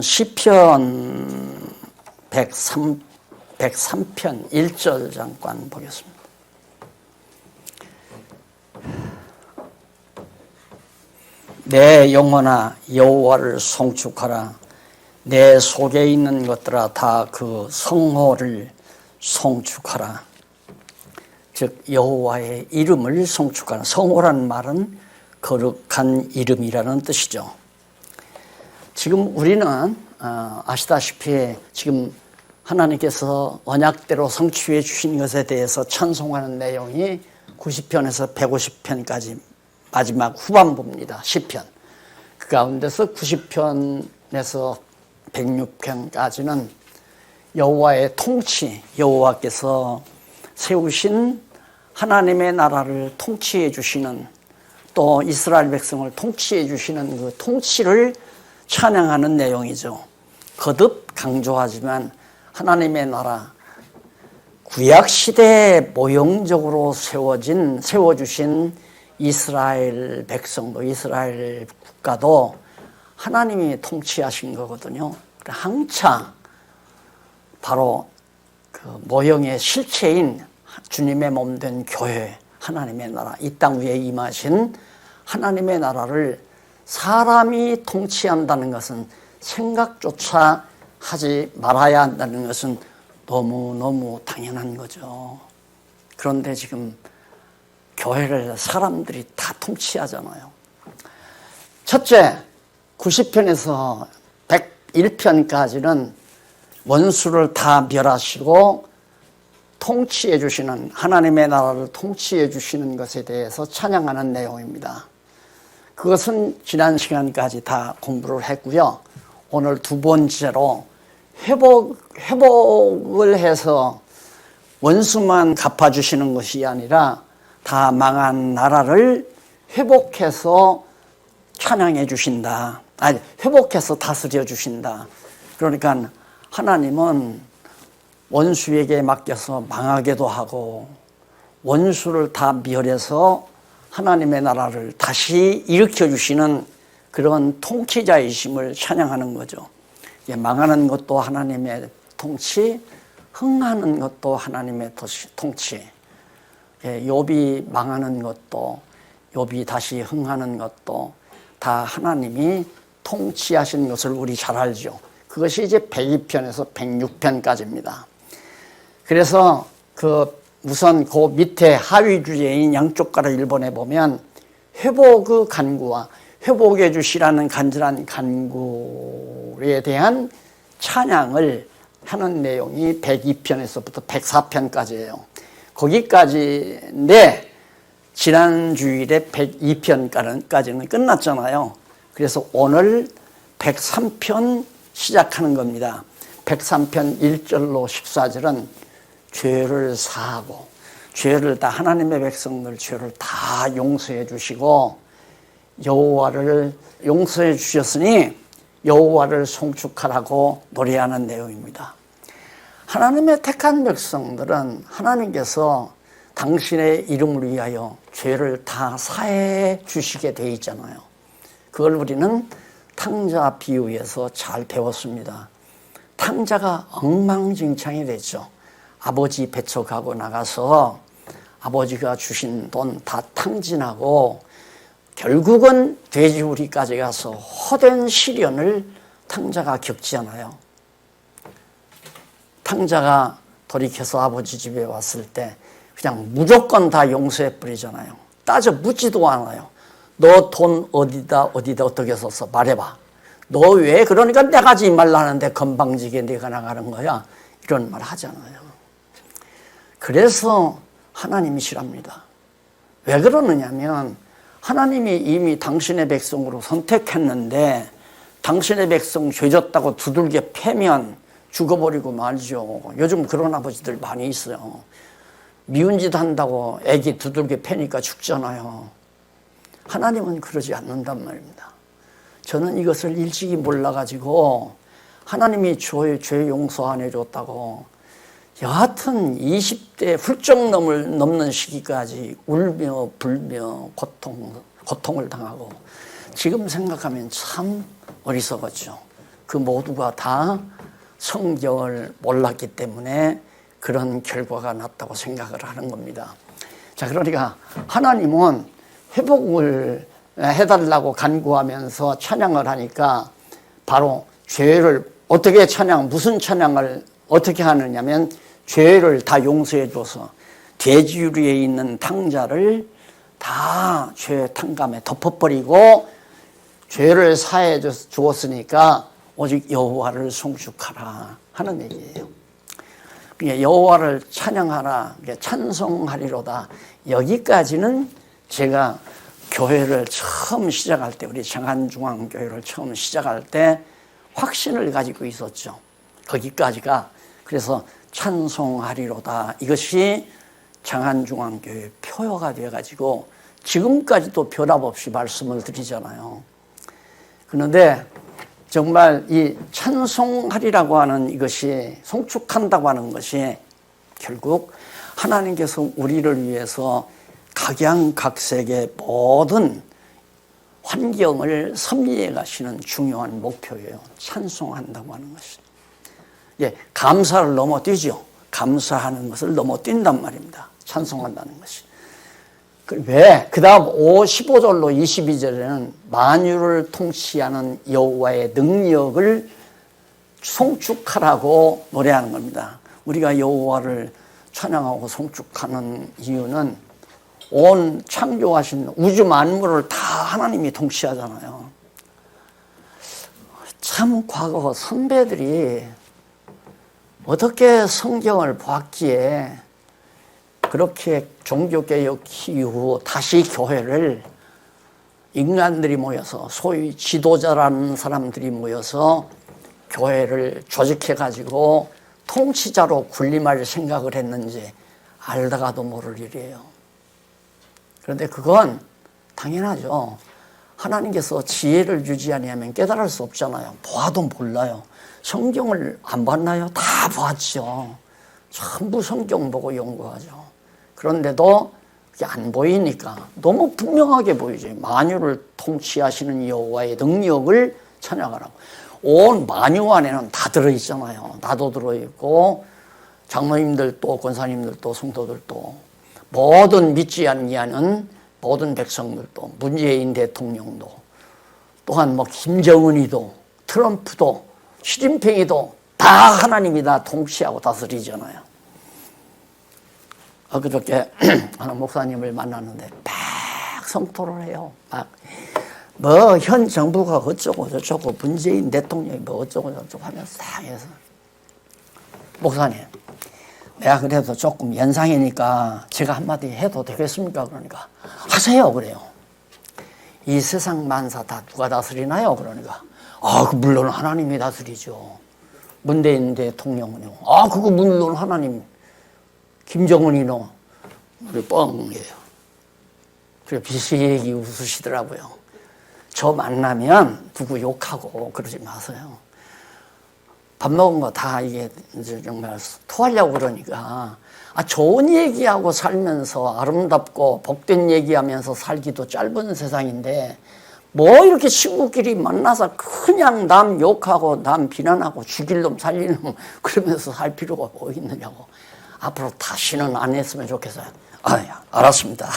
시편 103편 1절 잠깐 보겠습니다. 내 영혼아 여호와를 송축하라. 내 속에 있는 것들아 다 그 성호를 송축하라. 즉 여호와의 이름을 송축하라. 성호라는 말은 거룩한 이름이라는 뜻이죠. 지금 우리는 아시다시피 지금 하나님께서 언약대로 성취해 주신 것에 대해서 찬송하는 내용이 90편에서 150편까지 마지막 후반부입니다. 시편. 그 가운데서 90편에서 106편까지는 여호와의 통치, 여호와께서 세우신 하나님의 나라를 통치해 주시는, 또 이스라엘 백성을 통치해 주시는 그 통치를 찬양하는 내용이죠. 거듭 강조하지만 하나님의 나라, 구약시대에 모형적으로 세워주신 이스라엘 백성도, 이스라엘 국가도 하나님이 통치하신 거거든요. 항차 바로 그 모형의 실체인 주님의 몸된 교회, 하나님의 나라, 이 땅 위에 임하신 하나님의 나라를 사람이 통치한다는 것은, 생각조차 하지 말아야 한다는 것은 너무너무 당연한 거죠. 그런데 지금 교회를 사람들이 다 통치하잖아요. 첫째, 90편에서 101편까지는 원수를 다 멸하시고 통치해 주시는, 하나님의 나라를 통치해 주시는 것에 대해서 찬양하는 내용입니다. 그것은 지난 시간까지 다 공부를 했고요. 오늘 두 번째로 회복을 해서 원수만 갚아주시는 것이 아니라 다 망한 나라를 회복해서 찬양해 주신다. 아니, 회복해서 다스려 주신다. 그러니까 하나님은 원수에게 맡겨서 망하게도 하고, 원수를 다 멸해서 하나님의 나라를 다시 일으켜 주시는 그런 통치자이심을 찬양하는 거죠. 망하는 것도 하나님의 통치, 흥하는 것도 하나님의 통치. 욥이 망하는 것도, 욥이 다시 흥하는 것도 다 하나님이 통치하신 것을 우리 잘 알죠. 그것이 이제 102편에서 106편까지입니다. 그래서 우선 그 밑에 하위 주제인 양쪽 가로 1번에 보면 회복의 간구와 회복해 주시라는 간절한 간구에 대한 찬양을 하는 내용이 102편에서부터 104편까지예요. 거기까지인데 지난 주일에 102편까지는 끝났잖아요. 그래서 오늘 103편 시작하는 겁니다. 103편 1절로 14절은 죄를 사하고, 죄를 다, 하나님의 백성들 죄를 다 용서해 주시고 여호와를 용서해 주셨으니 여호와를 송축하라고 노래하는 내용입니다. 하나님의 택한 백성들은 하나님께서 당신의 이름을 위하여 죄를 다 사해 주시게 돼 있잖아요. 그걸 우리는 탕자 비유에서 잘 배웠습니다. 탕자가 엉망진창이 됐죠. 아버지 배척하고 나가서 아버지가 주신 돈 다 탕진하고 결국은 돼지우리까지 가서 헛된 시련을 탕자가 겪잖아요. 탕자가 돌이켜서 아버지 집에 왔을 때 그냥 무조건 다 용서해 버리잖아요. 따져 묻지도 않아요. 너 돈 어디다 어떻게 썼어? 말해봐. 너 왜 그러니까 내가 하지 말라 하는데 건방지게 내가 나가는 거야? 이런 말 하잖아요. 그래서 하나님이시랍니다. 왜 그러느냐면 하나님이 이미 당신의 백성으로 선택했는데 당신의 백성 죄졌다고 두들겨 패면 죽어버리고 말죠. 요즘 그런 아버지들 많이 있어요. 미운 짓 한다고 애기 두들겨 패니까 죽잖아요. 하나님은 그러지 않는단 말입니다. 저는 이것을 일찍이 몰라가지고 하나님이 죄 용서 안 해줬다고 여하튼 20대 훌쩍 넘는 시기까지 울며 불며 고통을 당하고, 지금 생각하면 참 어리석었죠. 그 모두가 다 성경을 몰랐기 때문에 그런 결과가 났다고 생각을 하는 겁니다. 자, 그러니까 하나님은 회복을 해달라고 간구하면서 찬양을 하니까 바로 죄를 어떻게 무슨 찬양을 어떻게 하느냐면 죄를 다 용서해 줘서 돼지우리에 있는 탕자를 다 죄 탕감에 덮어버리고 죄를 사해 주었으니까 오직 여호와를 송축하라 하는 얘기예요. 여호와를 찬양하라, 찬송하리로다. 여기까지는 제가 교회를 처음 시작할 때, 우리 장안중앙교회를 처음 시작할 때 확신을 가지고 있었죠. 거기까지가. 그래서 찬송하리로다. 이것이 장안중앙교회 표어가 되어가지고 지금까지도 변함없이 말씀을 드리잖아요. 그런데 정말 이 찬송하리라고 하는 이것이, 송축한다고 하는 것이 결국 하나님께서 우리를 위해서 각양각색의 모든 환경을 섭리해 가시는 중요한 목표예요. 찬송한다고 하는 것이. 예, 감사를 넘어뛰죠. 감사하는 것을 넘어뛴단 말입니다. 찬송한다는 것이. 왜? 그 다음 15절로 22절에는 만유를 통치하는 여호와의 능력을 송축하라고 노래하는 겁니다. 우리가 여호와를 찬양하고 송축하는 이유는 온 창조하신 우주 만물을 다 하나님이 통치하잖아요. 참 과거 선배들이 어떻게 성경을 보았기에 그렇게 종교개혁 이후 다시 교회를 인간들이 모여서, 소위 지도자라는 사람들이 모여서 교회를 조직해가지고 통치자로 군림할 생각을 했는지 알다가도 모를 일이에요. 그런데 그건 당연하죠. 하나님께서 지혜를 주지 아니하면 깨달을 수 없잖아요. 봐도 몰라요. 성경을 안 봤나요? 다 봤죠. 전부 성경 보고 연구하죠. 그런데도 그게 안 보이니까 너무 분명하게 보이죠. 만유를 통치하시는 여호와의 능력을 찬양하라고. 온 만유 안에는 다 들어있잖아요. 나도 들어있고 장로님들도 권사님들도 성도들도 모든 믿지 않는 모든 백성들도, 문재인 대통령도, 또한 김정은이도, 트럼프도, 시진핑이도 다 하나님이 다 통치하고 다스리잖아요. 그저께 하는 목사님을 만났는데 막 성토를 해요. 막 현 정부가 어쩌고 저쩌고, 문재인 대통령이 어쩌고 저쩌고 하면서 다 해서, 목사님, 내가 그래도 조금 연상이니까 제가 한마디 해도 되겠습니까? 그러니까 하세요. 그래요. 이 세상 만사 다 누가 다스리나요? 그러니까 물론 하나님이 다스리죠. 문재인 대통령은요. 그거 물론 하나님. 김정은이노. 우리 뻥이에요. 그래 비시얘기 웃으시더라고요. 저 만나면 누구 욕하고 그러지 마세요. 밥 먹은 거 다 이게 이제 정말 토하려고 그러니까 좋은 얘기하고 살면서 아름답고 복된 얘기하면서 살기도 짧은 세상인데 이렇게 친구끼리 만나서 그냥 남 욕하고 남 비난하고 죽일 놈 살릴 놈 그러면서 살 필요가 뭐 있느냐고. 앞으로 다시는 안 했으면 좋겠어요. 알았습니다.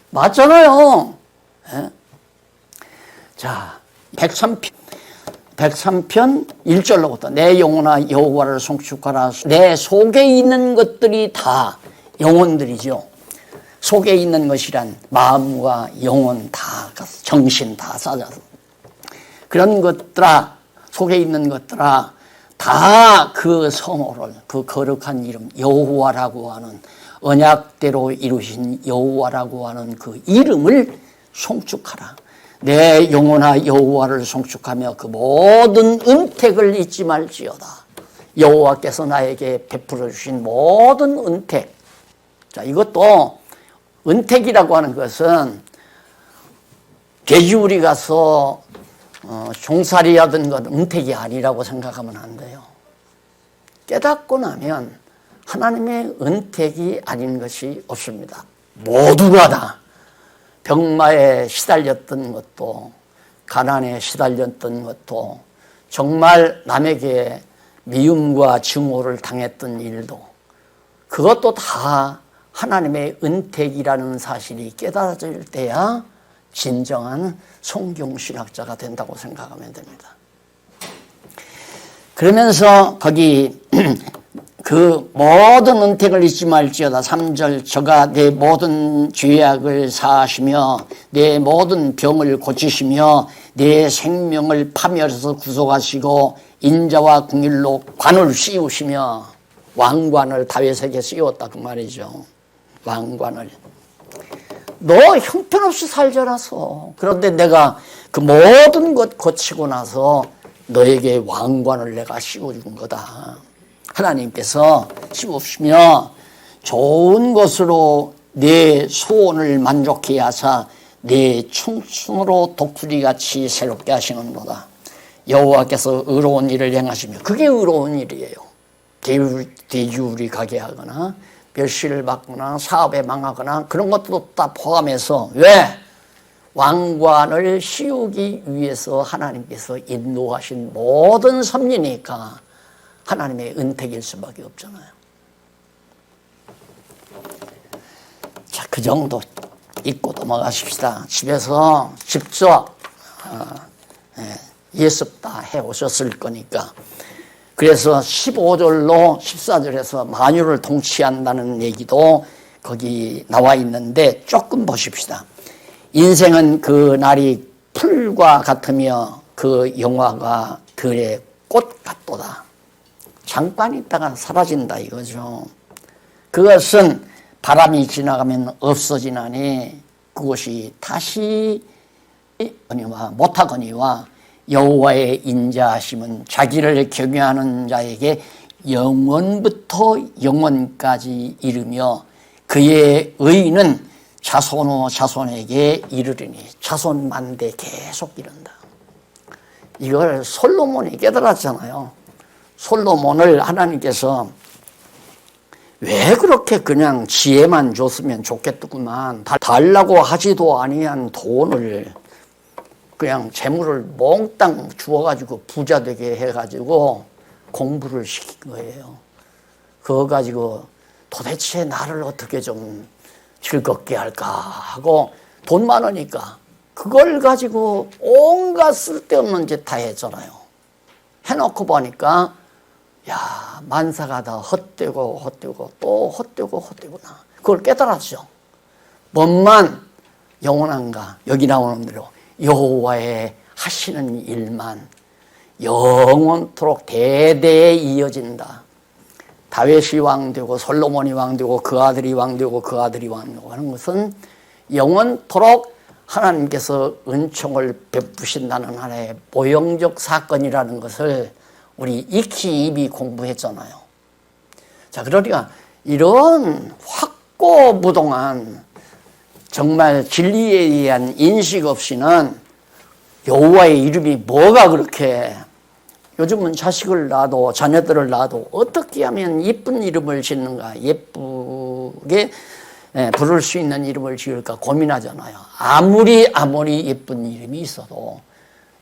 맞잖아요. 예? 자, 103편 1절로부터 내 영혼아 여호와를 송축하라. 내 속에 있는 것들이 다 영혼들이죠. 속에 있는 것이란 마음과 영혼 다, 정신 다 싸져서 그런 것들아, 속에 있는 것들아 다 그 성호를, 그 거룩한 이름 여호와라고 하는, 언약대로 이루신 여호와라고 하는 그 이름을 송축하라. 내 영혼아 여호와를 송축하며 그 모든 은택을 잊지 말지어다. 여호와께서 나에게 베풀어 주신 모든 은택. 자, 이것도 은택이라고 하는 것은 돼지우리 가서 종살이 하던 건 은택이 아니라고 생각하면 안 돼요. 깨닫고 나면 하나님의 은택이 아닌 것이 없습니다. 모두가 다 병마에 시달렸던 것도, 가난에 시달렸던 것도 정말 남에게 미움과 증오를 당했던 일도 그것도 다 하나님의 은택이라는 사실이 깨달아질 때야 진정한 성경신학자가 된다고 생각하면 됩니다. 그러면서 거기 그 모든 은택을 잊지 말지어다 3절 저가 내 모든 죄악을 사하시며 내 모든 병을 고치시며 내 생명을 파멸해서 구속하시고 인자와 긍휼로 관을 씌우시며 왕관을 다윗에게 씌웠다 그 말이죠. 왕관을 너 형편없이 살자라서 그런데 내가 그 모든 것 고치고 나서 너에게 왕관을 내가 씌워준 거다. 하나님께서 씌우시며 좋은 것으로 내 소원을 만족케 하사 내 청춘으로 독수리같이 새롭게 하시는도다. 여호와께서 의로운 일을 행하시며 그게 의로운 일이에요. 돼지우리 가게 하거나 멸시를 받거나 사업에 망하거나 그런 것도 다 포함해서 왜? 왕관을 씌우기 위해서 하나님께서 인도하신 모든 섭리니까 하나님의 은택일 수밖에 없잖아요. 자, 그 정도 잊고 넘어가십시다. 집에서 직접 예습 다 해오셨을 거니까. 그래서 15절로 14절에서 만유를 통치한다는 얘기도 거기 나와 있는데 조금 보십시다. 인생은 그 날이 풀과 같으며 그 영화가 들의 꽃 같도다. 잠깐 있다가 사라진다 이거죠. 그것은 바람이 지나가면 없어지나니 그것이 다시 못하거니와 여호와의 인자하심은 자기를 경외하는 자에게 영원부터 영원까지 이르며 그의 의는 자손 후 자손에게 이르리니 자손만대 계속 이른다. 이걸 솔로몬이 깨달았잖아요. 솔로몬을 하나님께서 왜 그렇게 그냥 지혜만 줬으면 좋겠더구만 달라고 하지도 아니한 돈을 그냥 재물을 몽땅 주어가지고 부자 되게 해가지고 공부를 시킨 거예요. 그거 가지고 도대체 나를 어떻게 좀 즐겁게 할까 하고 돈 많으니까 그걸 가지고 온갖 쓸데없는 짓 다 했잖아요. 해놓고 보니까 야 만사가 다 헛되고 또 헛되구나. 그걸 깨달았죠. 뭔만 영원한가. 여기 나오는 대로 여호와의 하시는 일만 영원토록 대대에 이어진다. 다윗이 왕되고 솔로몬이 왕되고 그 아들이 왕되고 그 아들이 왕되고 하는 것은 영원토록 하나님께서 은총을 베푸신다는 하나의 모형적 사건이라는 것을 우리 익히 공부했잖아요. 자, 그러니까 이런 확고부동한 정말 진리에 의한 인식 없이는 여호와의 이름이 뭐가 그렇게 요즘은 자식을 낳아도 자녀들을 낳아도 어떻게 하면 예쁜 이름을 짓는가 예쁘게 부를 수 있는 이름을 지을까 고민하잖아요. 아무리 예쁜 이름이 있어도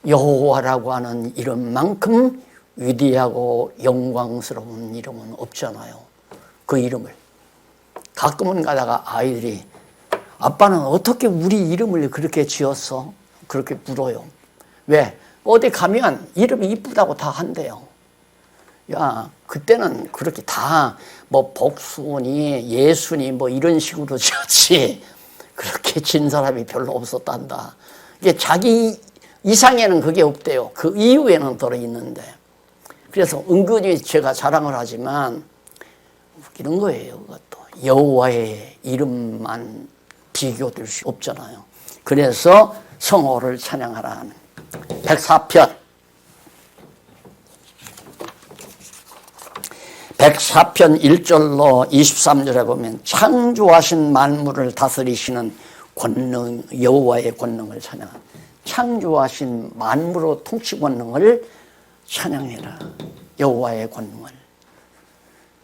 여호와라고 하는 이름만큼 위대하고 영광스러운 이름은 없잖아요. 그 이름을 가끔은 가다가 아이들이 아빠는 어떻게 우리 이름을 그렇게 지었어? 그렇게 물어요. 왜? 어디 가면 이름이 이쁘다고 다 한대요. 야, 그때는 그렇게 다 뭐 복순이, 예순이 뭐 이런 식으로 지었지 그렇게 진 사람이 별로 없었단다. 이게 자기 이상에는 그게 없대요. 그 이후에는 들어있는데. 그래서 은근히 제가 자랑을 하지만 웃기는 거예요. 그것도 여호와의 이름만 비교될 수 없잖아요. 그래서 성호를 찬양하라 하는 104편 104편 1절로 23절에 보면 창조하신 만물을 다스리시는 권능 여호와의 권능을 찬양합니다. 창조하신 만물의 통치 권능을 찬양해라. 여호와의 권능을.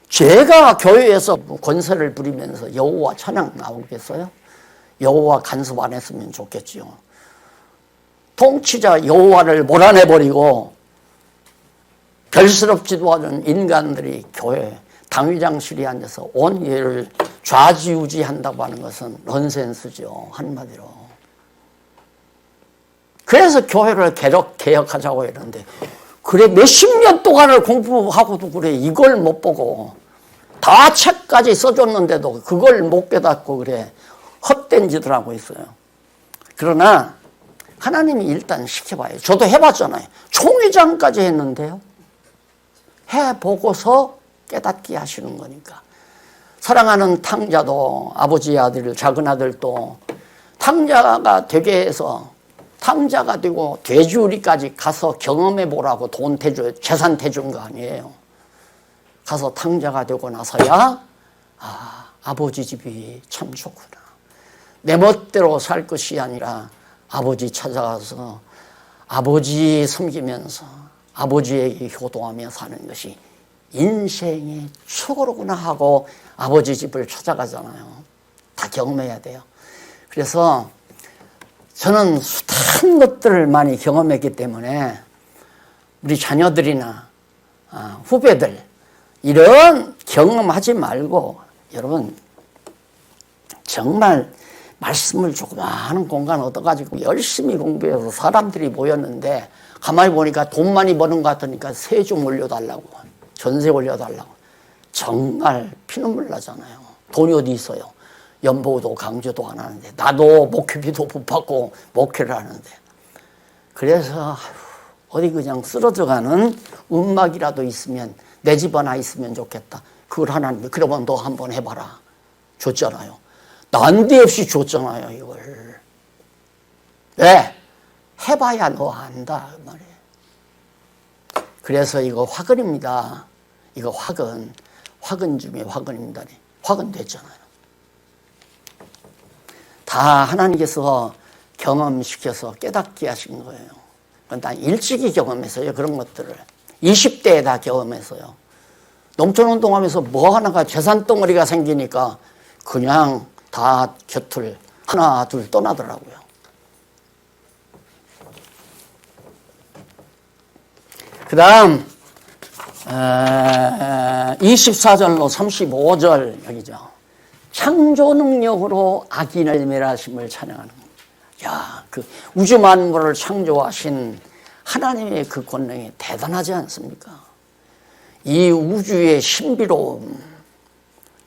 제가 교회에서 권세를 부리면서 여호와 찬양 나오겠어요? 여호와 간섭 안 했으면 좋겠지요. 여호와 찬양 나오겠어요? 통치자 여호와를 몰아내버리고 별스럽지도 않은 인간들이 교회 당위장실에 앉아서 온 예를 좌지우지한다고 하는 것은 넌센스죠. 한마디로. 그래서 교회를 개혁하자고 했는데 그래 몇십 년 동안을 공부하고도 그래 이걸 못 보고 다 책까지 써줬는데도 그걸 못 깨닫고 그래 헛된 짓을 하고 있어요. 그러나 하나님이 일단 시켜봐요. 저도 해봤잖아요. 총회장까지 했는데요. 해보고서 깨닫게 하시는 거니까. 사랑하는 탕자도 아버지의 아들, 작은 아들도 탕자가 되게 해서 탕자가 되고 돼지우리까지 가서 경험해 보라고 돈 대줘, 재산 대준 거 아니에요. 가서 탕자가 되고 나서야 아버지 집이 참 좋구나. 내 멋대로 살 것이 아니라 아버지 찾아가서 아버지 섬기면서 아버지에게 효도하며 사는 것이 인생의 최고로구나 하고 아버지 집을 찾아가잖아요. 다 경험해야 돼요. 그래서 저는 숱한 것들을 많이 경험했기 때문에 우리 자녀들이나 후배들 이런 경험하지 말고 여러분 정말 말씀을 조그마한 공간 얻어가지고 열심히 공부해서 사람들이 모였는데 가만히 보니까 돈 많이 버는 것 같으니까 세 좀 올려달라고 전세 올려달라고 정말 피눈물 나잖아요. 돈이 어디 있어요. 연보도 강조도 안 하는데 나도 목회비도 못 받고 목회를 하는데 그래서 어디 그냥 쓰러져가는 음악이라도 있으면 내 집 하나 있으면 좋겠다. 그걸 하나님 그러면 너 한번 해봐라 줬잖아요. 난데없이 줬잖아요 이걸. 왜? 해봐야 너 안다 그 말이에요. 그래서 이거 화근입니다. 이거 화근 중에 화근입니다. 화근 됐잖아요. 다 하나님께서 경험시켜서 깨닫게 하신 거예요. 난 일찍이 경험했어요. 그런 것들을. 20대에 다 경험했어요. 농촌운동하면서 뭐 하나가 재산덩어리가 생기니까 그냥 다 곁을 하나 둘 떠나더라고요. 그 다음 24절로 35절 여기죠. 창조 능력으로 악인을 멸하심을 찬양하는 겁니다. 야, 그 우주 만물을 창조하신 하나님의 그 권능이 대단하지 않습니까? 이 우주의 신비로움,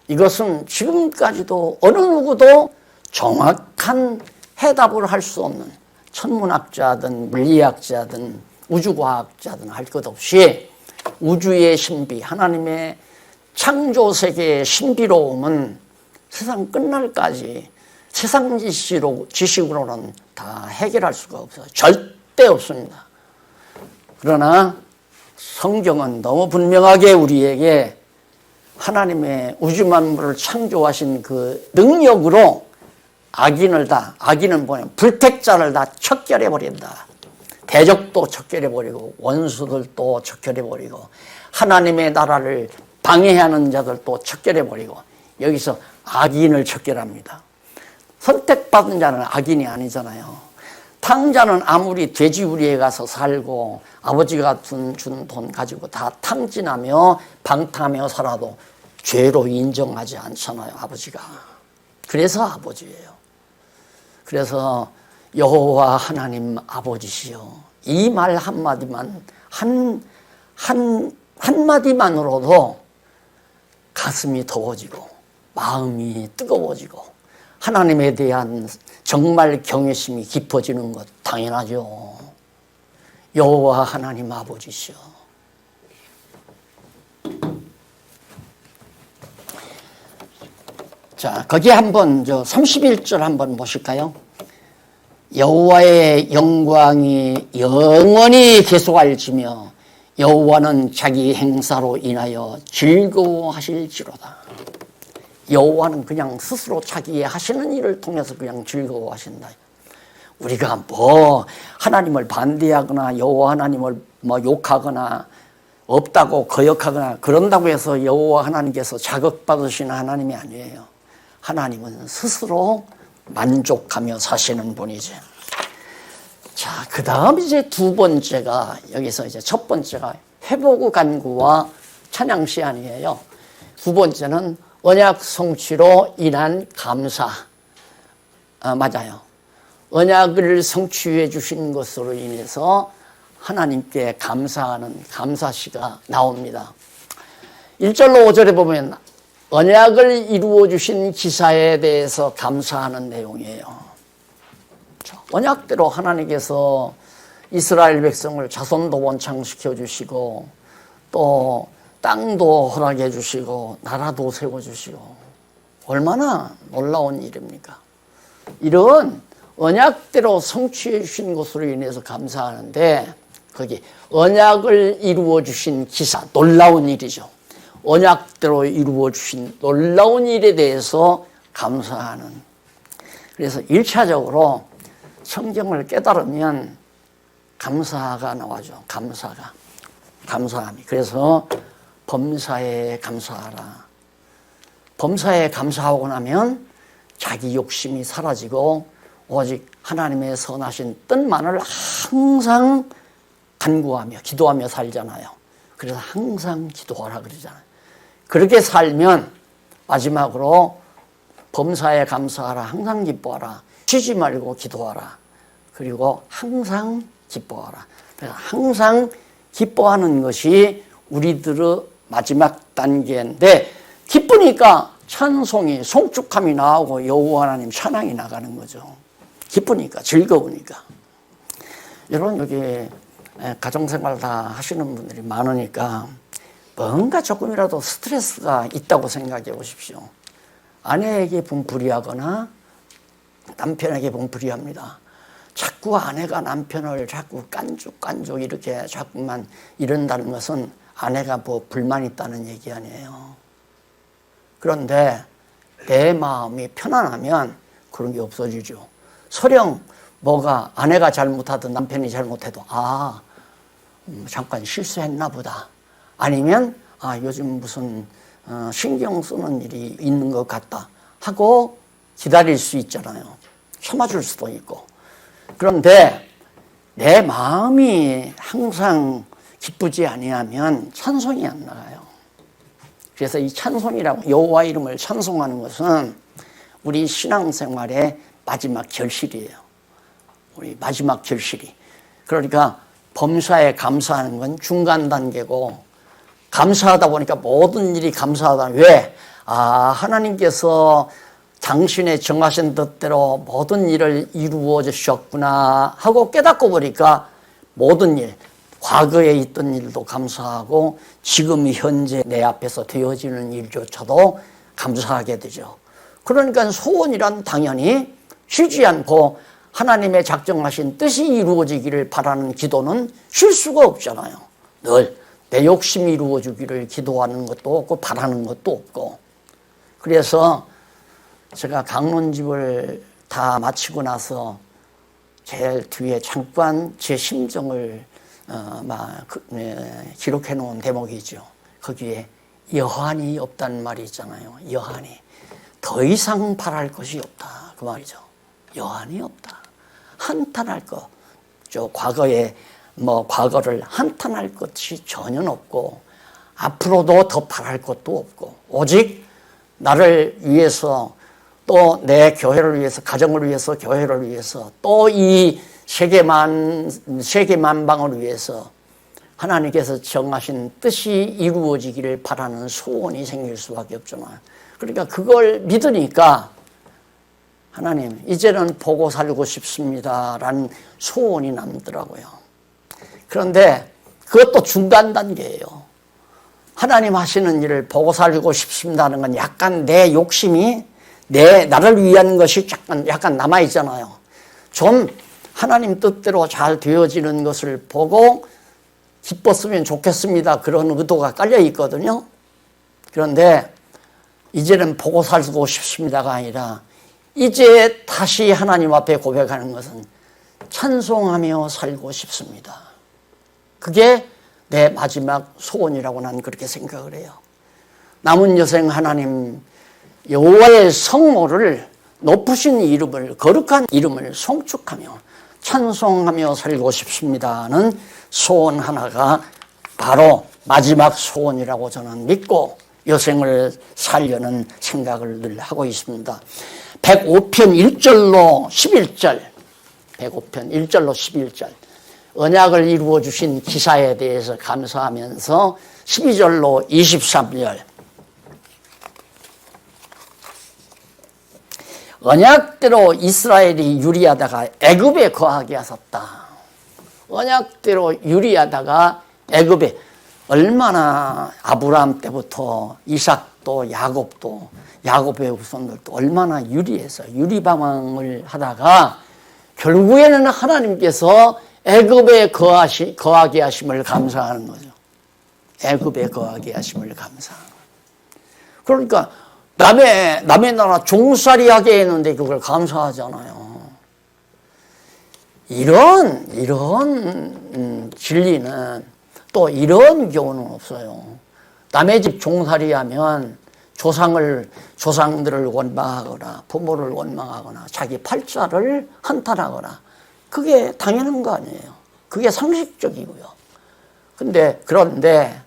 이것은 지금까지도 어느 누구도 정확한 해답을 할 수 없는 천문학자든 물리학자든 우주과학자든 할 것 없이 우주의 신비, 하나님의 창조세계의 신비로움은 세상 끝날까지 세상 지식으로는 다 해결할 수가 없어요. 절대 없습니다. 그러나 성경은 너무 분명하게 우리에게 하나님의 우주 만물을 창조하신 그 능력으로 악인은 뭐냐, 불택자를 다 척결해버린다. 대적도 척결해버리고 원수들도 척결해버리고 하나님의 나라를 방해하는 자들도 척결해버리고 여기서 악인을 척결합니다. 선택받은 자는 악인이 아니잖아요. 탕자는 아무리 돼지우리에 가서 살고 아버지가 준 돈 가지고 다 탕진하며 방탕하며 살아도 죄로 인정하지 않잖아요. 아버지가. 그래서 아버지예요. 그래서 여호와 하나님 아버지시여, 이 말 한마디만 한마디만으로도 가슴이 더워지고 마음이 뜨거워지고 하나님에 대한 정말 경외심이 깊어지는 것 당연하죠. 여호와 하나님 아버지시여. 자, 거기 한번 31절 한번 보실까요? 여호와의 영광이 영원히 계속할지며 여호와는 자기 행사로 인하여 즐거워하실지로다. 여호와는 그냥 스스로 자기의 하시는 일을 통해서 그냥 즐거워하신다. 우리가 뭐 하나님을 반대하거나 여호와 하나님을 뭐 욕하거나 없다고 거역하거나 그런다고 해서 여호와 하나님께서 자극받으시는 하나님이 아니에요. 하나님은 스스로 만족하며 사시는 분이죠. 자, 그 다음 이제 두 번째가, 여기서 이제 첫 번째가 회복 간구와 찬양 시간이에요. 두 번째는 언약 성취로 인한 감사. 맞아요. 언약을 성취해 주신 것으로 인해서 하나님께 감사하는 감사시가 나옵니다. 1절로 5절에 보면 언약을 이루어 주신 기사에 대해서 감사하는 내용이에요. 언약대로 하나님께서 이스라엘 백성을 자손도 원창시켜 주시고 또 땅도 허락해 주시고 나라도 세워 주시고 얼마나 놀라운 일입니까? 이런 언약대로 성취해 주신 것으로 인해서 감사하는데 거기 언약을 이루어 주신 기사, 놀라운 일이죠. 언약대로 이루어 주신 놀라운 일에 대해서 감사하는. 그래서 1차적으로 성경을 깨달으면 감사가 나와죠. 감사함이. 그래서 범사에 감사하라. 범사에 감사하고 나면 자기 욕심이 사라지고 오직 하나님의 선하신 뜻만을 항상 간구하며 기도하며 살잖아요. 그래서 항상 기도하라 그러잖아요. 그렇게 살면 마지막으로 범사에 감사하라. 항상 기뻐하라. 쉬지 말고 기도하라. 그리고 항상 기뻐하라. 그래서 항상 기뻐하는 것이 우리들의 마지막 단계인데 기쁘니까 찬송이 송축함이 나오고 여호와 하나님 찬양이 나가는 거죠. 기쁘니까 즐거우니까. 여러분 여기 가정생활 다 하시는 분들이 많으니까 뭔가 조금이라도 스트레스가 있다고 생각해 보십시오. 아내에게 분풀이하거나 남편에게 분풀이합니다. 자꾸 아내가 남편을 자꾸 깐죽 이렇게 자꾸만 이런다는 것은 아내가 뭐 불만이 있다는 얘기 아니에요. 그런데 내 마음이 편안하면 그런 게 없어지죠. 설령 뭐가 아내가 잘못하든 남편이 잘못해도 잠깐 실수했나 보다. 아니면 요즘 무슨 신경 쓰는 일이 있는 것 같다 하고 기다릴 수 있잖아요. 참아줄 수도 있고. 그런데 내 마음이 항상 기쁘지 아니하면 찬송이 안 나가요. 그래서 이 찬송이라고 여호와 이름을 찬송하는 것은 우리 신앙생활의 마지막 결실이에요. 우리 마지막 결실이. 그러니까 범사에 감사하는 건 중간 단계고 감사하다 보니까 모든 일이 감사하다. 왜? 하나님께서 당신의 정하신 뜻대로 모든 일을 이루어 주셨구나 하고 깨닫고 보니까 모든 일, 과거에 있던 일도 감사하고 지금 현재 내 앞에서 되어지는 일조차도 감사하게 되죠. 그러니까 소원이란 당연히 쉬지 않고 하나님의 작정하신 뜻이 이루어지기를 바라는 기도는 쉴 수가 없잖아요. 늘 내 욕심이 이루어지기를 기도하는 것도 없고 바라는 것도 없고. 그래서 제가 강론집을 다 마치고 나서 제일 뒤에 잠깐 제 심정을 기록해 놓은 대목이죠. 거기에 여한이 없다는 말이 있잖아요. 여한이. 더 이상 바랄 것이 없다. 그 말이죠. 여한이 없다. 한탄할 것. 과거를 한탄할 것이 전혀 없고 앞으로도 더 바랄 것도 없고 오직 나를 위해서 또 내 교회를 위해서 가정을 위해서 교회를 위해서 또 이 세계만방을 위해서 하나님께서 정하신 뜻이 이루어지기를 바라는 소원이 생길 수밖에 없잖아요. 그러니까 그걸 믿으니까 하나님 이제는 보고 살고 싶습니다라는 소원이 남더라고요. 그런데 그것도 중간 단계예요. 하나님 하시는 일을 보고 살고 싶습니다는 건 약간 내 욕심이 나를 위한 것이 약간 남아있잖아요. 좀 하나님 뜻대로 잘 되어지는 것을 보고 기뻤으면 좋겠습니다. 그런 의도가 깔려 있거든요. 그런데 이제는 보고 살고 싶습니다가 아니라 이제 다시 하나님 앞에 고백하는 것은 찬송하며 살고 싶습니다. 그게 내 마지막 소원이라고 난 그렇게 생각을 해요. 남은 여생 하나님 여호와의 성모를 높으신 이름을 거룩한 이름을 송축하며 찬송하며 살고 싶습니다는 소원 하나가 바로 마지막 소원이라고 저는 믿고 여생을 살려는 생각을 늘 하고 있습니다. 105편 1절로 11절 105편 1절로 11절 언약을 이루어 주신 기사에 대해서 감사하면서 12절로 23절 언약대로 이스라엘이 유리하다가 애굽에 거하게 하셨다. 언약대로 유리하다가 애굽에 얼마나 아브라함 때부터 이삭도 야곱도 야곱의 후손들도 얼마나 유리해서 유리방황을 하다가 결국에는 하나님께서 애굽에 거하게 하심을 감사하는 거죠. 애굽에 거하게 하심을 감사하는 거죠. 그러니까 남의 나라 종살이하게 했는데 그걸 감사하잖아요. 이런 진리는 또 이런 교훈은 없어요. 남의 집 종살이하면 조상들을 원망하거나 부모를 원망하거나 자기 팔자를 한탄하거나 그게 당연한 거 아니에요. 그게 상식적이고요. 그런데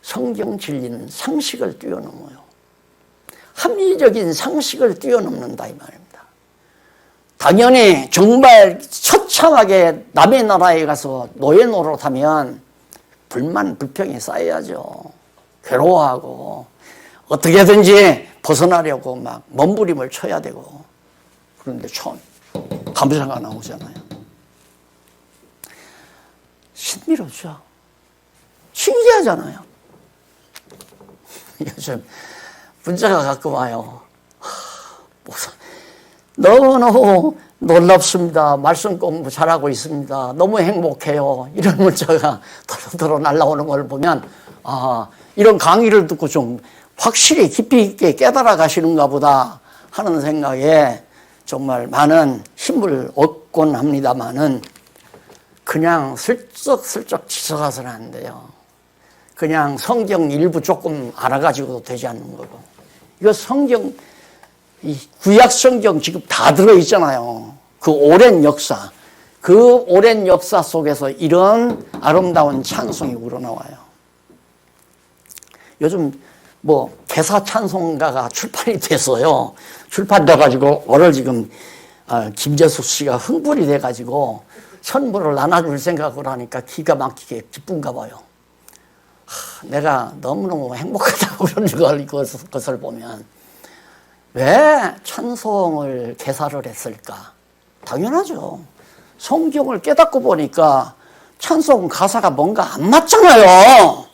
성경 진리는 상식을 뛰어넘어요. 합리적인 상식을 뛰어넘는다 이 말입니다. 당연히 정말 처참하게 남의 나라에 가서 노예 노릇하면 불만 불평이 쌓여야죠. 괴로워하고 어떻게든지 벗어나려고 막 몸부림을 쳐야 되고 그런데 처음 감사가 나오잖아요. 신비롭죠. 신기하잖아요. 요즘 문자가 가끔 와요. 너무너무 놀랍습니다. 말씀 공부 잘하고 있습니다. 너무 행복해요. 이런 문자가 도로도로 날라오는 걸 보면 이런 강의를 듣고 좀 확실히 깊이 있게 깨달아 가시는가 보다 하는 생각에 정말 많은 힘을 얻곤 합니다마는 그냥 슬쩍슬쩍 지쳐가서는 안 돼요. 그냥 성경 일부 조금 알아가지고도 되지 않는 거고. 이거 성경, 이 구약 성경 지금 다 들어있잖아요. 그 오랜 역사. 그 오랜 역사 속에서 이런 아름다운 찬송이 우러나와요. 요즘 개사 찬송가가 출판이 됐어요. 출판돼가지고 오늘 지금 김재숙 씨가 흥분이 돼가지고 선물을 나눠줄 생각을 하니까 기가 막히게 기쁜가 봐요. 내가 너무너무 행복하다고 그런 것을 보면 왜 찬송을 개사를 했을까? 당연하죠. 성경을 깨닫고 보니까 찬송 가사가 뭔가 안 맞잖아요.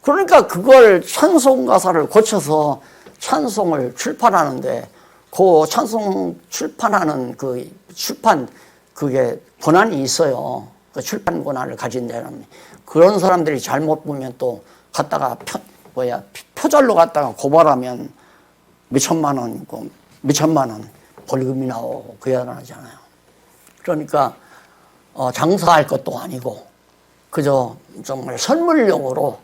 그러니까 그걸 찬송 가사를 고쳐서 찬송을 출판하는데 그 찬송 출판하는 그게 권한이 있어요. 그 출판 권한을 가진 사람이. 그런 사람들이 잘못 보면 또 갖다가 표절로 갖다가 고발하면 몇천만 원 벌금이 나오고 그야나잖아요. 그러니까 장사할 것도 아니고 그저 정말 선물용으로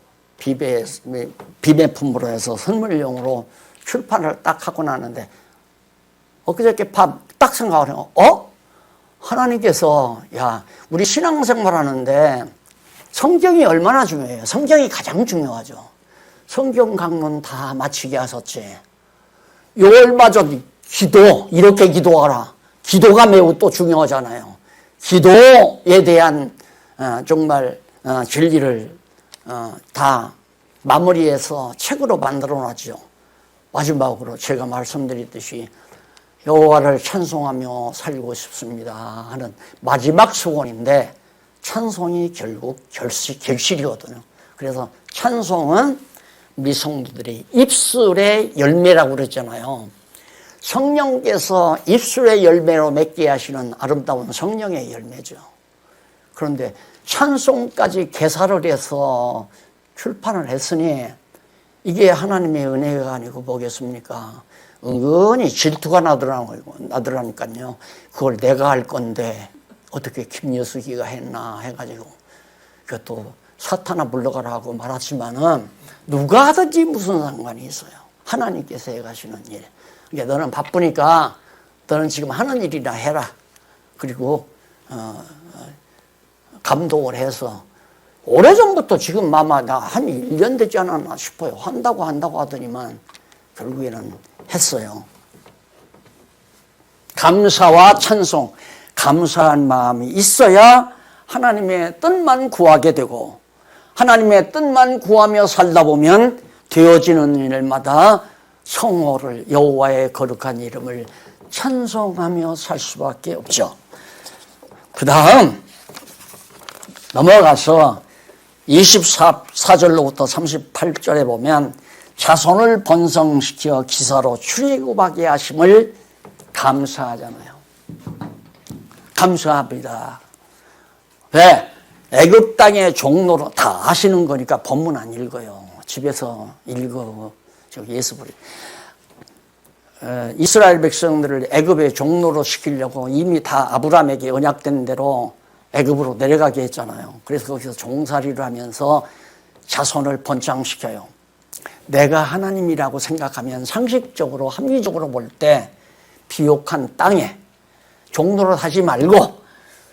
비매품으로 해서 선물용으로 출판을 딱 하고 나는데 엊그저께 밤 딱 생각을 해요. 하나님께서 우리 신앙생활 하는데 성경이 얼마나 중요해요. 성경이 가장 중요하죠. 성경 강론 다 마치게 하셨지. 요월마저 기도 이렇게 기도하라. 기도가 매우 또 중요하잖아요. 기도에 대한 정말 진리를 다 마무리해서 책으로 만들어놨죠. 마지막으로 제가 말씀드렸듯이 여호와를 찬송하며 살고 싶습니다 하는 마지막 소원인데 찬송이 결국 결실이거든요. 그래서 찬송은 우리 성도들이 입술의 열매라고 그랬잖아요. 성령께서 입술의 열매로 맺게 하시는 아름다운 성령의 열매죠. 그런데 찬송까지 개사를 해서 출판을 했으니 이게 하나님의 은혜가 아니고 뭐겠습니까? 은근히 질투가 나더라니까요. 그걸 내가 할 건데 어떻게 김여숙이가 했나 해가지고 그것도 사탄아 물러가라 하고 말하지만은 누가 하든지 무슨 상관이 있어요. 하나님께서 해가시는 일. 그러니까 너는 바쁘니까 너는 지금 하는 일이나 해라. 그리고 감독을 해서 오래전부터 지금 아마 한 1년 되지 않았나 싶어요. 한다고 하더니만 결국에는 했어요. 감사와 찬송, 감사한 마음이 있어야 하나님의 뜻만 구하게 되고, 하나님의 뜻만 구하며 살다 보면 되어지는 일마다 성호를, 여호와의 거룩한 이름을 찬송하며 살 수밖에 없죠. 그 다음 넘어가서 24절로부터 38절에 보면 자손을 번성시켜 기사로 출애굽하게 하심을 감사하잖아요. 감사합니다. 왜? 애굽 땅의 종로로 다 아시는 거니까 본문 안 읽어요. 집에서 읽어. 저기 예수부리. 이스라엘 백성들을 애굽의 종로로 시키려고 이미 다 아브라함에게 언약된 대로 애굽으로 내려가게 했잖아요. 그래서 거기서 종살이를 하면서 자손을 번창시켜요. 내가 하나님이라고 생각하면 상식적으로 합리적으로 볼 때 비옥한 땅에 종로를 하지 말고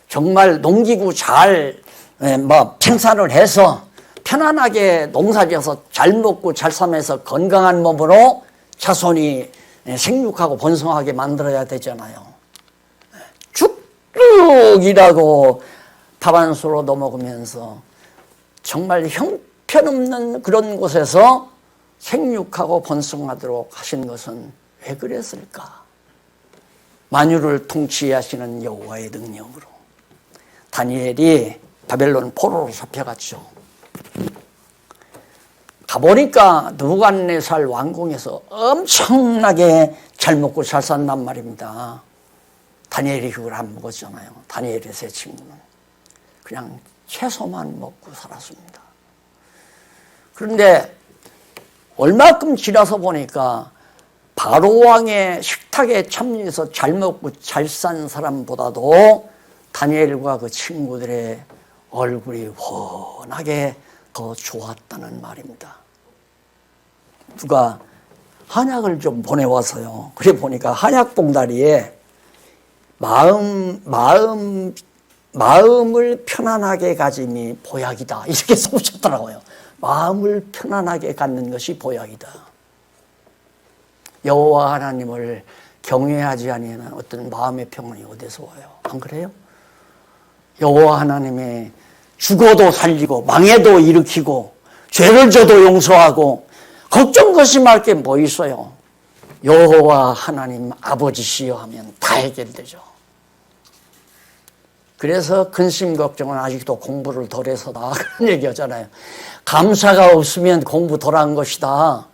정말 농기구 잘 생산을 해서 편안하게 농사지어서 잘 먹고 잘 살면서 건강한 몸으로 자손이 생육하고 번성하게 만들어야 되잖아요. 쭉쭉 밥 한 술 얻어먹으면서 정말 형편없는 그런 곳에서 생육하고 번성하도록 하신 것은 왜 그랬을까? 만유를 통치하시는 여호와의 능력으로. 다니엘이 바벨론 포로로 잡혀갔죠. 가보니까 느부갓네살 왕궁에서 엄청나게 잘 먹고 잘 산단 말입니다. 다니엘이 그걸 안 먹었잖아요. 다니엘의 세 친구는 그냥 채소만 먹고 살았습니다. 그런데 얼마큼 지나서 보니까 바로 왕의 식탁에 참여해서 잘 먹고 잘 산 사람보다도 다니엘과 그 친구들의 얼굴이 훤하게 더 좋았다는 말입니다. 누가 한약을 좀 보내와서요. 그래 보니까 한약 봉다리에 마음을 편안하게 가짐이 보약이다. 이렇게 써주셨더라고요. 마음을 편안하게 갖는 것이 보약이다. 여호와 하나님을 경외하지 아니하는 어떤 마음의 평안이 어디서 와요? 안 그래요? 여호와 하나님의 죽어도 살리고 망해도 일으키고 죄를 져도 용서하고 걱정 거심할 게 뭐 있어요? 여호와 하나님 아버지시여 하면 다 해결되죠. 그래서 근심 걱정은 아직도 공부를 덜 해서다 그런 얘기하잖아요. 감사가 없으면 공부 덜한 것이다.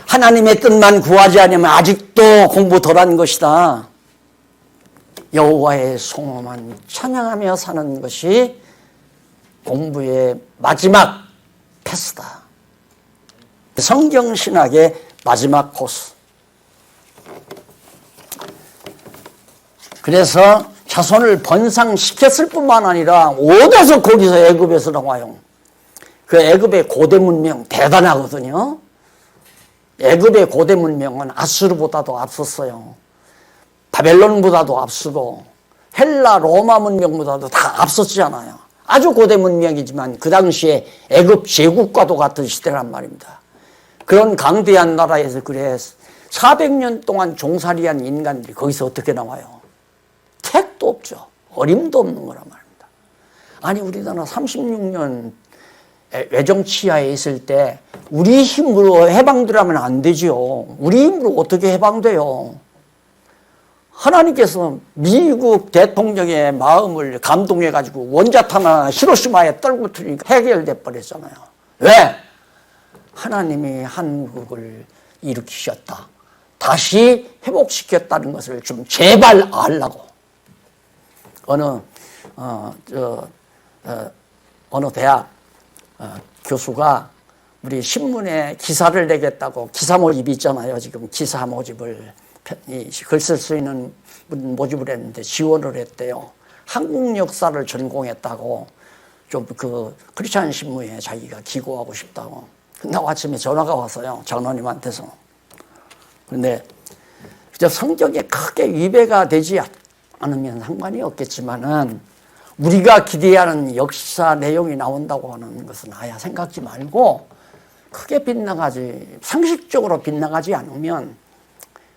하나님의 뜻만 구하지 않으면 아직도 공부 덜한 것이다. 여호와의 성호만 찬양하며 사는 것이 공부의 마지막 패스다. 성경신학의 마지막 코스. 그래서 자손을 번성시켰을 뿐만 아니라 어디서 거기서 애굽에서 나와요. 그 애굽의 고대 문명 대단하거든요. 애굽의 고대 문명은 아수르보다도 앞섰어요. 바벨론보다도 앞서고 헬라 로마 문명보다도 다 앞섰잖아요. 아주 고대 문명이지만 그 당시에 애굽 제국과도 같은 시대란 말입니다. 그런 강대한 나라에서 그래 400년 동안 종살이한 인간들이 거기서 어떻게 나와요? 택도 없죠. 어림도 없는 거란 말입니다. 아니 우리나라 36년 외정치하에 있을 때 우리 힘으로 해방되라면 안 되죠. 우리 힘으로 어떻게 해방돼요? 하나님께서 미국 대통령의 마음을 감동해가지고 원자탄 하나 히로시마에 떨구트리니까 해결돼 버렸잖아요. 왜? 하나님이 한국을 일으키셨다. 다시 회복시켰다는 것을 좀 제발 알라고. 어느 대학 교수가 우리 신문에 기사를 내겠다고 기사 모집 있잖아요. 지금 기사 모집을 글 쓸 수 있는 모집을 했는데 지원을 했대요. 한국 역사를 전공했다고 좀 그 크리스찬 신문에 자기가 기고하고 싶다고. 근데 아침에 전화가 왔어요. 장로님한테서. 그런데 성경에 크게 위배가 되지 않으면 상관이 없겠지만은 우리가 기대하는 역사 내용이 나온다고 하는 것은 아야 생각지 말고 크게 빗나가지, 상식적으로 빗나가지 않으면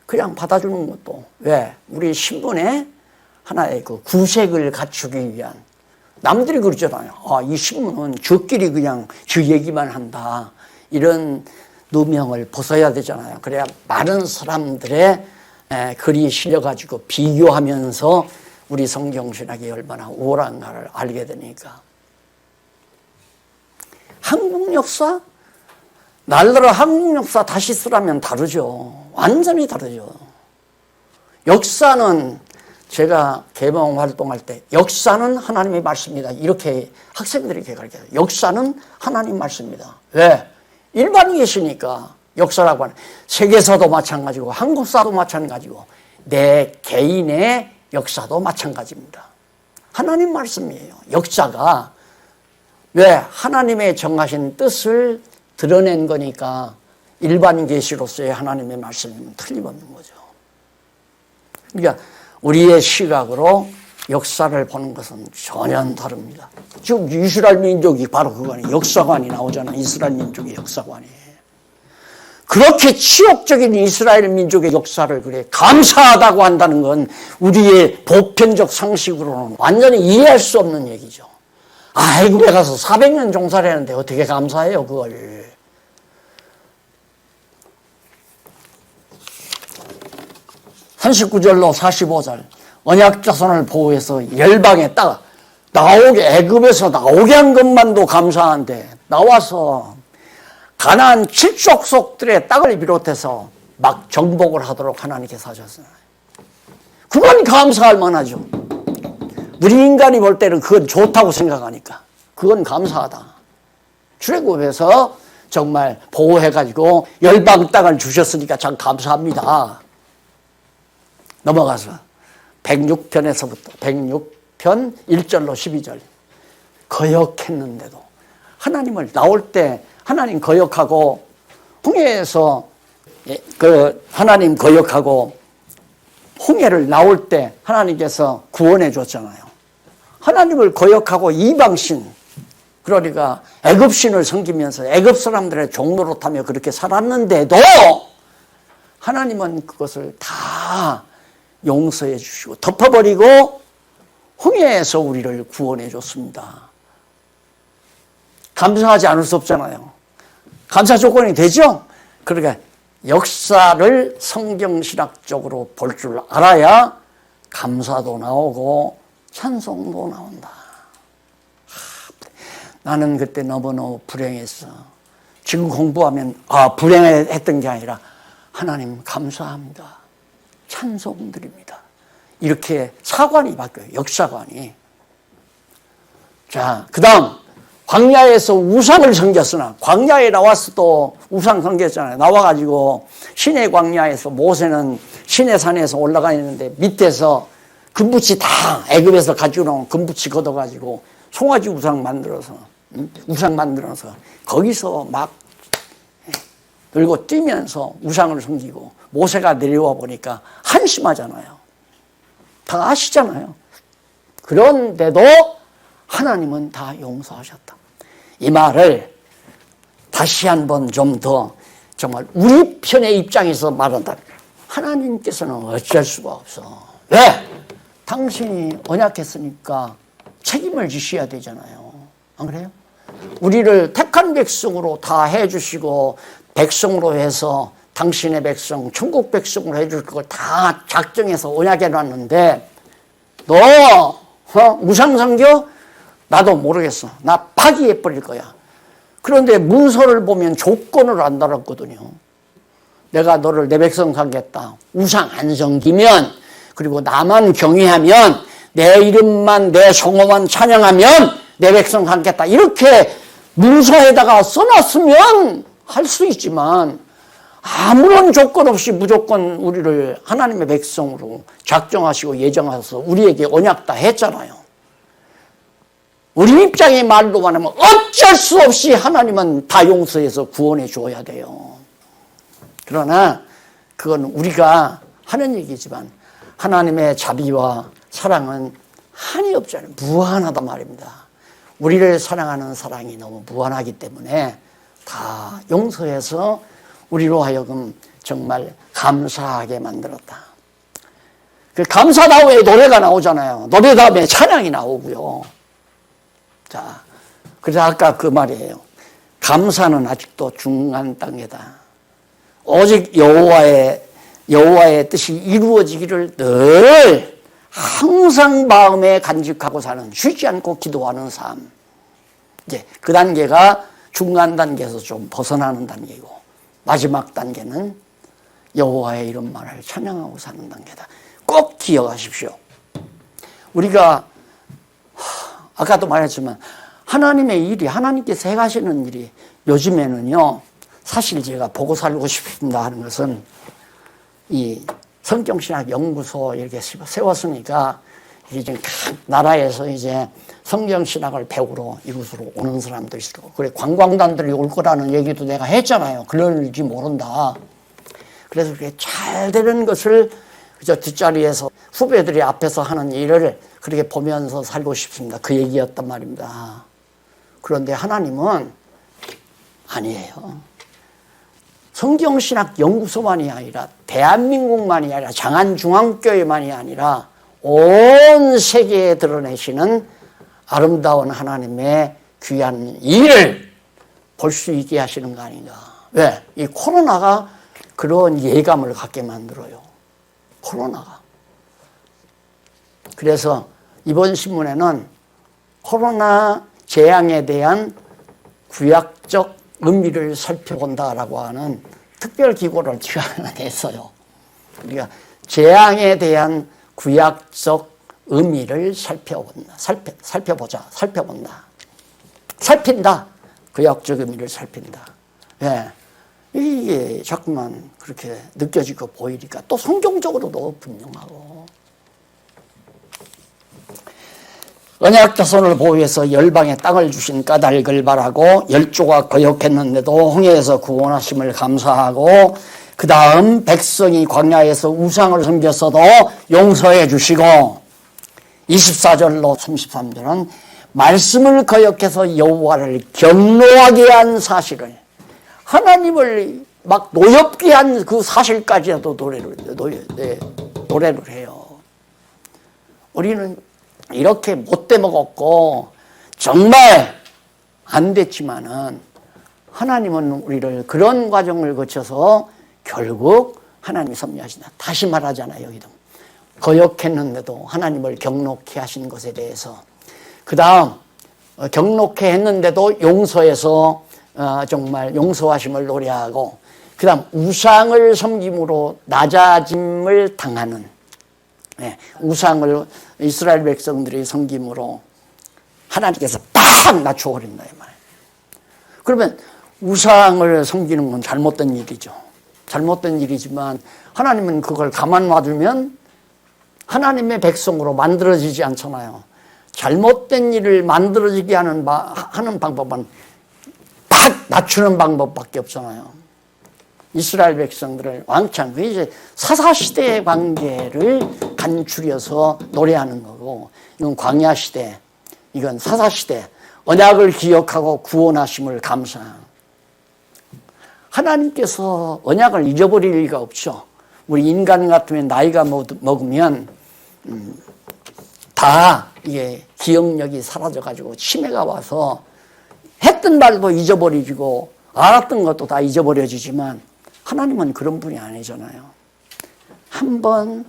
그냥 받아주는 것도, 왜? 우리 신문에 하나의 그 구색을 갖추기 위한, 남들이 그러잖아요. 아, 이 신문은 저끼리 그냥 저 얘기만 한다. 이런 누명을 벗어야 되잖아요. 그래야 많은 사람들의 글이 실려가지고 비교하면서 우리 성경신학이 얼마나 우월한가를 알게 되니까. 한국 역사? 날로 한국 역사 다시 쓰라면 다르죠. 완전히 다르죠. 역사는 제가 개몽 활동할 때 역사는 하나님의 말씀이다. 이렇게 학생들에게 가르쳐요. 역사는 하나님 말씀이다. 왜? 일반이 계시니까 역사라고 하는 세계사도 마찬가지고 한국사도 마찬가지고 내 개인의 역사도 마찬가지입니다. 하나님 말씀이에요. 역사가 왜? 하나님의 정하신 뜻을 드러낸 거니까 일반 계시로서의 하나님의 말씀은 틀림없는 거죠. 그러니까 우리의 시각으로 역사를 보는 것은 전혀 다릅니다. 지금 이스라엘 민족이 바로 그거니 역사관이 나오잖아요. 이스라엘 민족의 역사관이. 그렇게 치욕적인 이스라엘 민족의 역사를 그래 감사하다고 한다는 건 우리의 보편적 상식으로는 완전히 이해할 수 없는 얘기죠. 아, 애굽에 가서 400년 종살이 했는데 어떻게 감사해요, 그걸. 39절로 45절 언약 자손을 보호해서 열방에 딱 나오게, 애굽에서 나오게 한 것만도 감사한데 나와서 가나안 7족속들의 땅을 비롯해서 막 정복을 하도록 하나님께서 하셨어요. 그건 감사할 만하죠. 우리 인간이 볼 때는 그건 좋다고 생각하니까 그건 감사하다. 출애굽에서 정말 보호해가지고 열방 땅을 주셨으니까 참 감사합니다. 넘어가서 106편에서부터 106편 1절로 12절 거역했는데도 하나님을 나올 때 하나님 거역하고 홍해에서 그 하나님 거역하고 홍해를 나올 때 하나님께서 구원해 줬잖아요. 하나님을 거역하고 이방신, 그러니까 애굽신을 섬기면서 애굽 사람들의 종노릇하며 그렇게 살았는데도 하나님은 그것을 다 용서해 주시고 덮어버리고 홍해에서 우리를 구원해 줬습니다. 감사하지 않을 수 없잖아요. 감사 조건이 되죠? 그러니까 역사를 성경신학적으로 볼 줄 알아야 감사도 나오고 찬송도 나온다. 나는 그때 너무너무 불행했어. 지금 공부하면 불행했던 게 아니라 하나님 감사합니다. 찬송드립니다. 이렇게 사관이 바뀌어요. 역사관이. 자, 그 다음 광야에서 우상을 섬겼으나, 광야에 나와서도 우상 섬겼잖아요. 나와가지고 시내 광야에서 모세는 시내산에서 올라가 있는데 밑에서 금붙이 다 애굽에서 가지고 나온 금붙이 걷어가지고 송아지 우상 만들어서 거기서 막 들고 뛰면서 우상을 섬기고 모세가 내려와 보니까 한심하잖아요. 다 아시잖아요. 그런데도 하나님은 다 용서하셨다. 이 말을 다시 한번 좀 더 정말 우리 편의 입장에서 말한다. 하나님께서는 어쩔 수가 없어. 왜? 당신이 언약했으니까 책임을 지셔야 되잖아요. 안 그래요? 우리를 택한 백성으로 다 해주시고 백성으로 해서 당신의 백성, 천국 백성으로 해줄 걸 다 작정해서 언약해 놨는데 너 우상 섬겨? 나도 모르겠어. 나 파기해버릴 거야. 그런데 문서를 보면 조건을 안 달았거든요. 내가 너를 내 백성 삼겠다. 우상 안 섬기면, 그리고 나만 경외하면, 내 이름만, 내 성호만 찬양하면 내 백성 삼겠다. 이렇게 문서에다가 써놨으면 할 수 있지만 아무런 조건 없이 무조건 우리를 하나님의 백성으로 작정하시고 예정하셔서 우리에게 언약 다 했잖아요. 우리 입장의 말로만 하면 어쩔 수 없이 하나님은 다 용서해서 구원해 줘야 돼요. 그러나 그건 우리가 하는 얘기지만 하나님의 자비와 사랑은 한이 없잖아요. 무한하단 말입니다. 우리를 사랑하는 사랑이 너무 무한하기 때문에 다 용서해서 우리로 하여금 정말 감사하게 만들었다. 그 감사 다음에 노래가 나오잖아요. 노래 다음에 찬양이 나오고요. 자, 그래서 아까 그 말이에요. 감사는 아직도 중간 단계다. 오직 여호와의 뜻이 이루어지기를 늘 항상 마음에 간직하고 사는, 쉬지 않고 기도하는 삶. 이제 그 단계가 중간 단계에서 좀 벗어나는 단계이고, 마지막 단계는 여호와의 이름만을 찬양하고 사는 단계다. 꼭 기억하십시오. 우리가 아까도 말했지만 하나님의 일이, 하나님께서 행하시는 일이 요즘에는요, 사실 제가 보고 살고 싶습니다 하는 것은 이 성경신학 연구소 이렇게 세웠으니까 이제 각 나라에서 이제 성경신학을 배우러 이곳으로 오는 사람도 있고, 그래 관광단들이 올 거라는 얘기도 내가 했잖아요. 그럴지 모른다. 그래서 그게 잘 되는 것을 그저 뒷자리에서 후배들이 앞에서 하는 일을 그렇게 보면서 살고 싶습니다. 그 얘기였단 말입니다. 그런데 하나님은 아니에요. 성경신학 연구소만이 아니라 대한민국만이 아니라 장안중앙교회만이 아니라 온 세계에 드러내시는 아름다운 하나님의 귀한 일을 볼 수 있게 하시는 거 아닌가. 왜? 이 코로나가 그런 예감을 갖게 만들어요. 코로나가. 그래서 이번 신문에는 코로나 재앙에 대한 구약적 의미를 살펴본다라고 하는 특별기구를 취하냈어요. 우리가 재앙에 대한 구약적 의미를 살펴본다. 살핀다. 구약적 의미를 살핀다. 예. 이게 자꾸만 그렇게 느껴지고 보이니까 또 성경적으로도 분명하고. 언약 자손을 보호해서 열방에 땅을 주신 까닭을 바라고 열조가 거역했는데도 홍해에서 구원하심을 감사하고, 그 다음 백성이 광야에서 우상을 섬겼어도 용서해 주시고, 24절로 33절은 말씀을 거역해서 여호와를 경노하게 한 사실을, 하나님을 막 노엽게 한 그 사실까지도 노래를 해요. 우리는 이렇게 못돼 먹었고 정말 안 됐지만은 하나님은 우리를 그런 과정을 거쳐서 결국 하나님이 섭리하신다. 다시 말하잖아요. 여기도 거역했는데도 하나님을 경록케 하신 것에 대해서, 그 다음 경록케 했는데도 용서해서 정말 용서하심을 노래하고, 그 다음 우상을 섬김으로 낮아짐을 당하는, 우상을 이스라엘 백성들이 섬김으로 하나님께서 팍 낮춰버린다 이 말이에요. 그러면 우상을 섬기는 건 잘못된 일이죠. 잘못된 일이지만 하나님은 그걸 가만 놔두면 하나님의 백성으로 만들어지지 않잖아요. 잘못된 일을 만들어지게 하는 방법은 팍 낮추는 방법밖에 없잖아요. 이스라엘 백성들을 왕창, 그 이제 사사시대의 관계를 간추려서 노래하는 거고, 이건 광야시대, 이건 사사시대, 언약을 기억하고 구원하심을 감사. 하나님께서 언약을 잊어버릴 리가 없죠. 우리 인간 같으면 나이가 먹으면 다 이게 기억력이 사라져가지고 치매가 와서 했던 말도 잊어버리고 알았던 것도 다 잊어버려지지만 하나님은 그런 분이 아니잖아요. 한번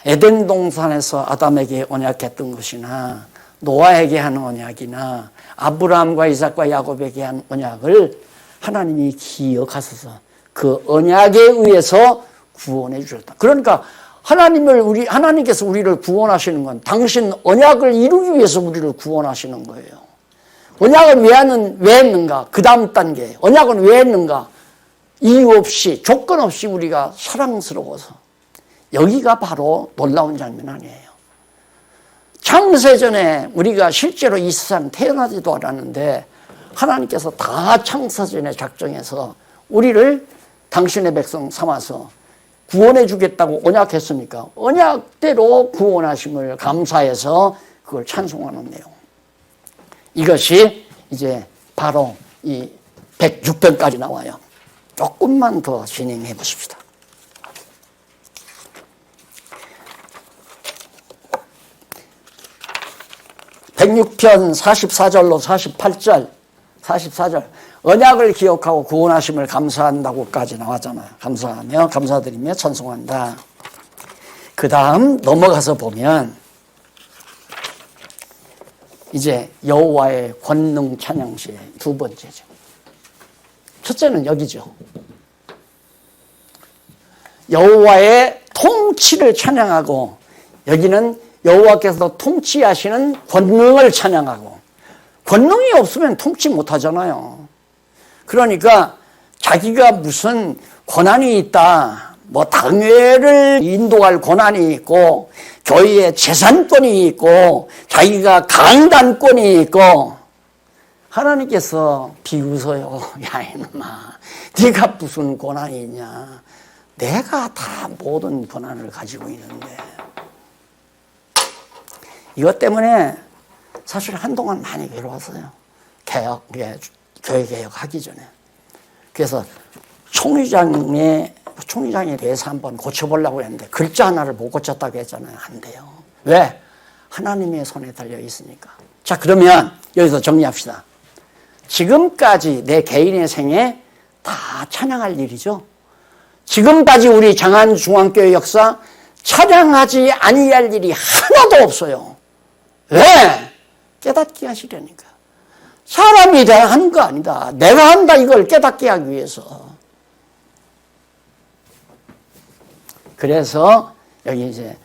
에덴 동산에서 아담에게 언약했던 것이나 노아에게 한 언약이나 아브라함과 이삭과 야곱에게 한 언약을 하나님이 기억하셔서 그 언약에 의해서 구원해 주셨다. 그러니까 하나님께서 우리를 구원하시는 건 당신 언약을 이루기 위해서 우리를 구원하시는 거예요. 언약을 왜 했는가? 그 다음 단계. 언약은 왜 했는가? 이유 없이, 조건 없이 우리가 사랑스러워서. 여기가 바로 놀라운 장면 아니에요. 창세전에 우리가 실제로 이 세상 태어나지도 않았는데 하나님께서 다 창세전에 작정해서 우리를 당신의 백성 삼아서 구원해 주겠다고 언약했으니까 언약대로 구원하심을 감사해서 그걸 찬송하는 내용. 이것이 이제 바로 이 106편까지 나와요. 조금만 더 진행해 보십시다. 106편 44절로 44절 언약을 기억하고 구원하심을 감사한다고까지 나왔잖아요. 감사하며 감사드리며 찬송한다. 그 다음 넘어가서 보면 이제 여호와의 권능 찬양시의 두 번째죠. 첫째는 여기죠. 여호와의 통치를 찬양하고, 여기는 여호와께서 통치하시는 권능을 찬양하고, 권능이 없으면 통치 못하잖아요. 그러니까 자기가 무슨 권한이 있다, 뭐 당회를 인도할 권한이 있고 교회의 재산권이 있고 자기가 강단권이 있고, 하나님께서 비웃어요. 야 이놈아, 네가 무슨 권한이 있냐. 내가 다 모든 권한을 가지고 있는데. 이것 때문에 사실 한동안 많이 괴로웠어요. 교회 개혁하기 전에. 그래서 총리장에 대해서 한번 고쳐보려고 했는데 글자 하나를 못 고쳤다고 했잖아요. 안 돼요. 왜? 하나님의 손에 달려 있으니까. 자, 그러면 여기서 정리합시다. 지금까지 내 개인의 생에 다 찬양할 일이죠. 지금까지 우리 장안중앙교회 역사 찬양하지 아니할 일이 하나도 없어요. 왜? 깨닫게 하시려니까. 사람이 다 하는 거 아니다. 내가 한다, 이걸 깨닫게 하기 위해서. 그래서 여기 이제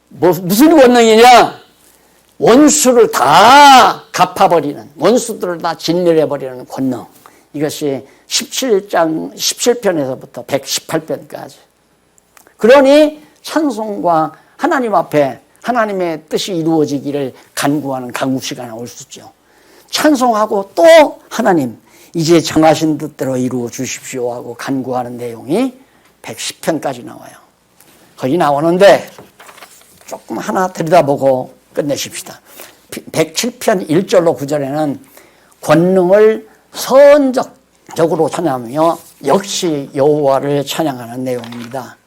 무슨 권능이냐? 원수를 다 갚아버리는, 원수들을 다 진멸해버리는 권능. 이것이 17편에서부터 118편까지. 그러니 찬송과 하나님 앞에 하나님의 뜻이 이루어지기를 간구하는 간구시간이 올 수 있죠. 찬송하고 또 하나님 이제 정하신 뜻대로 이루어 주십시오 하고 간구하는 내용이 110편까지 나와요. 거기 나오는데 조금 하나 들여다보고 끝내십시다. 107편 1절로 9절에는 권능을 선적으로 찬양하며 역시 여호와를 찬양하는 내용입니다.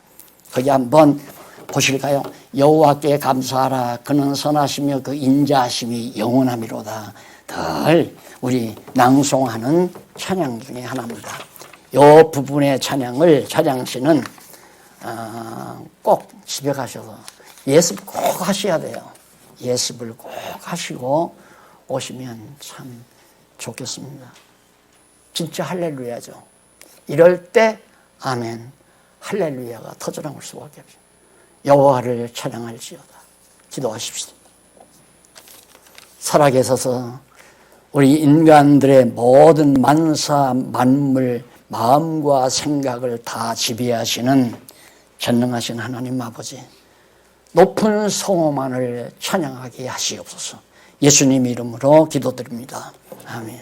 거기 한번 보실까요? 여호와께 감사하라. 그는 선하시며 그 인자하심이 영원함이로다. 늘 우리 낭송하는 찬양 중에 하나입니다. 이 부분의 찬양시는 꼭 집에 가셔서 예습 꼭 하셔야 돼요. 예습을 꼭 하시고 오시면 참 좋겠습니다. 진짜 할렐루야죠. 이럴 때 아멘 할렐루야가 터져나올 수밖에 없어요. 여호와를 찬양할지어다. 기도하십시오. 살아계셔서 우리 인간들의 모든 만사 만물 마음과 생각을 다 지배하시는 전능하신 하나님 아버지, 높은 성호만을 찬양하게 하시옵소서. 예수님 이름으로 기도드립니다. 아멘.